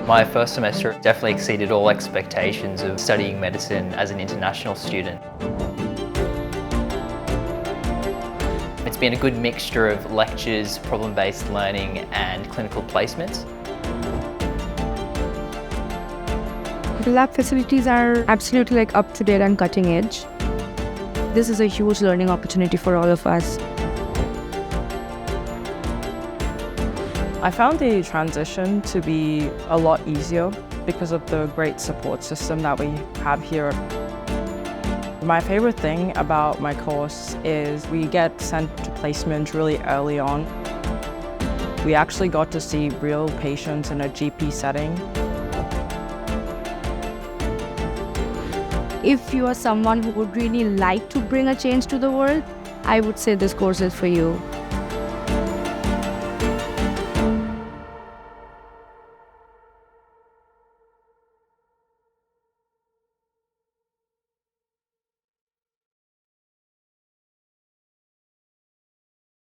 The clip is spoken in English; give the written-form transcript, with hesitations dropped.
My first semester definitely exceeded all expectations of studying medicine as an international student. It's been a good mixture of lectures, problem-based learning and clinical placements. The lab facilities are absolutely up to date and cutting edge. This is a huge learning opportunity for all of us. I found the transition to be a lot easier because of the great support system that we have here. My favorite thing about my course is we get sent to placement really early on. We actually got to see real patients in a GP setting. If you are someone who would really like to bring a change to the world, I would say this course is for you.